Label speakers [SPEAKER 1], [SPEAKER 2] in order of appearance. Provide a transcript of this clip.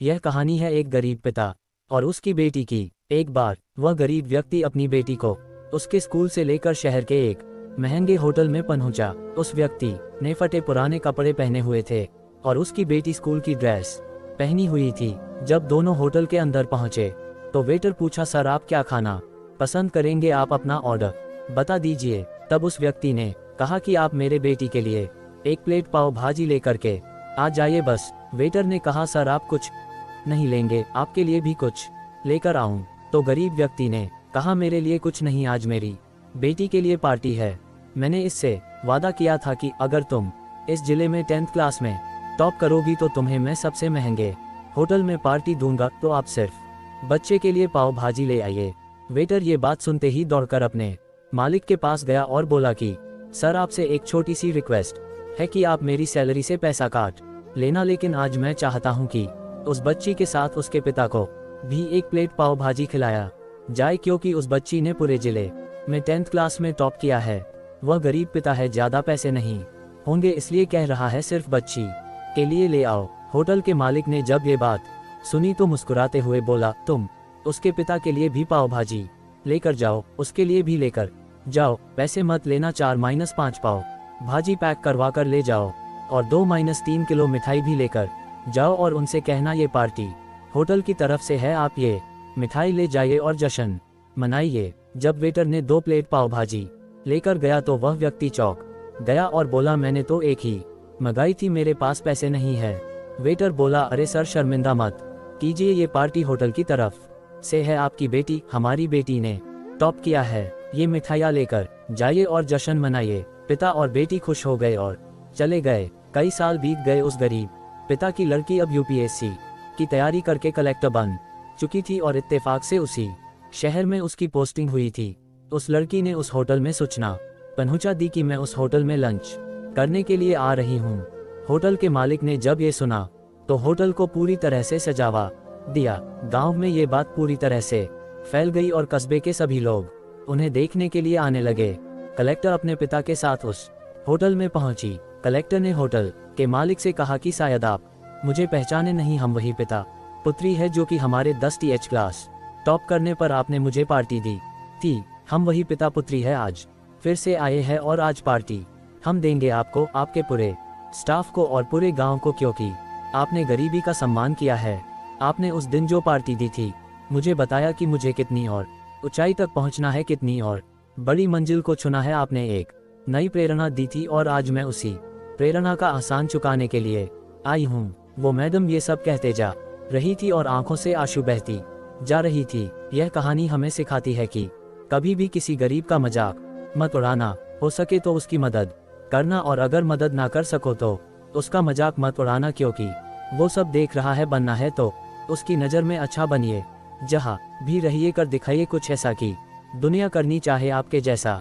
[SPEAKER 1] यह कहानी है एक गरीब पिता और उसकी बेटी की। एक बार वह गरीब व्यक्ति अपनी बेटी को उसके स्कूल से लेकर शहर के एक महंगे होटल में पहुंचा। उस व्यक्ति ने फटे पुराने कपड़े पहने हुए थे और उसकी बेटी स्कूल की ड्रेस पहनी हुई थी। जब दोनों होटल के अंदर पहुंचे तो वेटर पूछा, सर आप क्या खाना पसंद करेंगे, आप अपना ऑर्डर बता दीजिए। तब उस व्यक्ति ने कहा कि आप मेरे बेटी के लिए एक प्लेट पाव भाजी लेकर के आ जाइए बस। वेटर ने कहा, सर आप कुछ नहीं लेंगे, आपके लिए भी कुछ लेकर आऊं? तो गरीब व्यक्ति ने कहा, मेरे लिए कुछ नहीं, आज मेरी बेटी के लिए पार्टी है। मैंने इससे वादा किया था कि अगर तुम इस जिले में 10th क्लास में टॉप करोगी तो तुम्हें मैं सबसे महंगे होटल में पार्टी दूंगा, तो आप सिर्फ बच्चे के लिए पाव भाजी ले आइए। वेटर ये बात सुनते ही दौड़कर अपने मालिक के पास गया और बोला कि सर आपसे एक छोटी सी रिक्वेस्ट है कि आप मेरी सैलरी से पैसा काट लेना, लेकिन आज मैं चाहता हूं कि उस बच्ची के साथ उसके पिता को भी एक प्लेट पाव भाजी खिलाया जाए, क्योंकि उस बच्ची ने पूरे जिले में 10th क्लास में टॉप किया है। वह गरीब पिता है, ज्यादा पैसे नहीं होंगे, इसलिए कह रहा है सिर्फ बच्ची के लिए ले आओ। होटल के मालिक ने जब ये बात सुनी तो मुस्कुराते हुए बोला, तुम उसके पिता के लिए भी पाव भाजी लेकर जाओ, उसके लिए भी लेकर जाओ, पैसे मत लेना, 4-5 पाव भाजी पैक करवा कर ले जाओ और 2-3 किलो मिठाई भी लेकर जाओ और उनसे कहना ये पार्टी होटल की तरफ से है, आप ये मिठाई ले जाइए और जश्न मनाइए। जब वेटर ने 2 प्लेट पाव भाजी लेकर गया तो वह व्यक्ति चौंक गया और बोला, मैंने तो एक ही मंगाई थी, मेरे पास पैसे नहीं है। वेटर बोला, अरे सर शर्मिंदा मत कीजिए, ये पार्टी होटल की तरफ से है, आपकी बेटी, हमारी बेटी ने टॉप किया है, ये मिठाइयाँ लेकर जाइए और जश्न मनाइए। पिता और बेटी खुश हो गए और चले गए। कई साल बीत गए। उस गरीब पिता की लड़की अब यूपीएससी की तैयारी करके कलेक्टर बन चुकी थी और इत्तेफाक से उसी शहर में उसकी पोस्टिंग हुई थी। उस लड़की ने उस होटल में सूचना पहुंचा दी कि मैं उस होटल में लंच करने के लिए आ रही हूँ। होटल के मालिक ने जब ये सुना तो होटल को पूरी तरह से सजावा दिया। गांव में ये बात पूरी तरह से फैल गई और कस्बे के सभी लोग उन्हें देखने के लिए आने लगे। कलेक्टर अपने पिता के साथ उस होटल में पहुंची। कलेक्टर ने होटल के मालिक से कहा कि शायद आप मुझे पहचाने नहीं, हम वही पिता पुत्री है जो कि हमारे 10th क्लास टॉप करने पर आपने मुझे पार्टी दी थी। हम वही पिता पुत्री है, आज फिर से आए हैं और आज पार्टी हम देंगे आपको, आपके पूरे स्टाफ को और पूरे गांव को, क्योंकि आपने गरीबी का सम्मान किया है। आपने उस दिन जो पार्टी दी थी मुझे बताया कि मुझे कितनी और ऊंचाई तक पहुंचना है, कितनी और बड़ी मंजिल को छूना है। आपने एक नई प्रेरणा दी थी और आज मैं उसी प्रेरणा का आसान चुकाने के लिए आई हूँ। वो मैडम ये सब कहते जा रही थी और आंखों से आंसू बहती जा रही थी। यह कहानी हमें सिखाती है कि कभी भी किसी गरीब का मजाक मत उड़ाना, हो सके तो उसकी मदद करना, और अगर मदद ना कर सको तो उसका मजाक मत उड़ाना, क्योंकि वो सब देख रहा है। बनना है तो उसकी नज़र में अच्छा बनिए, जहाँ भी रहिए कर दिखाइए कुछ ऐसा कि दुनिया करनी चाहे आपके जैसा।